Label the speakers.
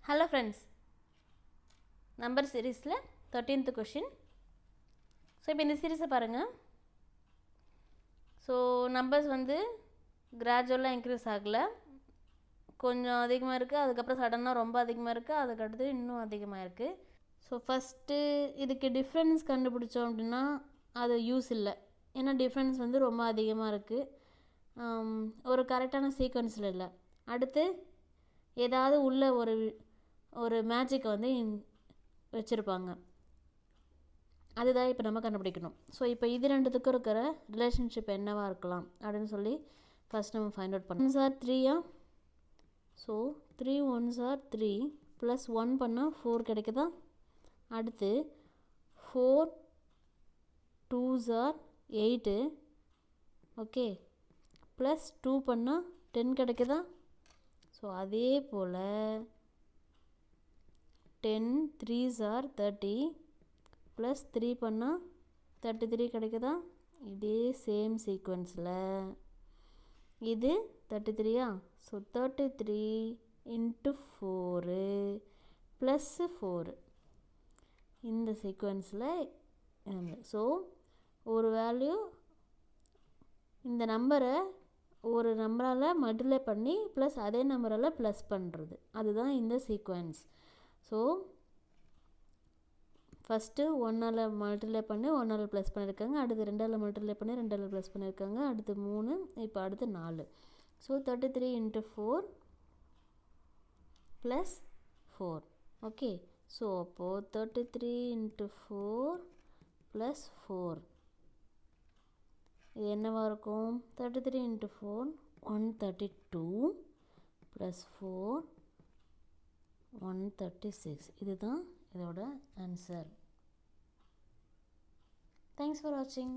Speaker 1: Hello friends, number series 13th question. So இப்போ இந்த சீரிஸை பாருங்கள். ஸோ நம்பர்ஸ் கிராஜுவலாக இன்க்ரீஸ் ஆகலை, கொஞ்சம் அதிகமாக இருக்குது, அதுக்கப்புறம் சடனாக ரொம்ப அதிகமாக இருக்குது, அதுக்கடுத்து இன்னும் அதிகமாக இருக்குது. ஸோ ஃபஸ்ட்டு இதுக்கு டிஃப்ரென்ஸ் கண்டுபிடிச்சோம் அப்படின்னா அது யூஸ் இல்லை, ஏன்னா டிஃப்ரென்ஸ் ரொம்ப அதிகமாக இருக்குது, ஒரு கரெக்டான சீக்வன்ஸில் இல்லை. அடுத்து ஏதாவது உள்ள ஒரு மேஜிக்கை வச்சுருப்பாங்க, அதுதான் இப்போ நம்ம கண்டுபிடிக்கணும். ஸோ இப்போ இது ரெண்டுத்துக்கும் இருக்கிற ரிலேஷன்ஷிப் என்னவாக இருக்கலாம் அப்படின்னு சொல்லி ஃபஸ்ட் நம்ம ஃபைண்ட் அவுட் பண்ணோம். 1s are 3 so 3 1s are 3 plus 1 பண்ணால் 4 கிடைக்குதா. அடுத்து 4 2s are 8 ஓகே, ப்ளஸ் 2 பண்ணால் 10 கிடைக்குதா. ஸோ அதே போல் 10 3s are 30 ப்ளஸ் 3 பண்ணால் 33 கிடைக்குதா. இதே சேம் சீக்வன்ஸில் இது 33 ஸோ 33 இன்ட்டு 4 ப்ளஸ் 4 இந்த சீக்வன்ஸில். ஸோ ஒரு வேல்யூ இந்த நம்பரை ஒரு நம்பரால் மல்டிப்ளை பண்ணி ப்ளஸ் அதே நம்பரால் ப்ளஸ் பண்ணுறது, அதுதான் இந்த சீக்வன்ஸ். ஸோ ஃபஸ்ட்டு 1ஆல் மல்டிப்ளை பண்ணி 1ஆல் ப்ளஸ் பண்ணியிருக்காங்க, அடுத்து 2ஆல் மல்டிப்ளை பண்ணி 2ஆல் ப்ளஸ் பண்ணியிருக்காங்க, அடுத்து 3, இப்போ அடுத்து 4. So 33 into 4 plus 4 okay. So அப்போது 33 இன்ட்டு 4 ப்ளஸ் 4 இது என்னவாக இருக்கும். 33 இன்ட்டு 4 132 ப்ளஸ் 4 136. இதுதான் இதோட ஆன்சர். தேங்க்ஸ் ஃபார் வாட்சிங்.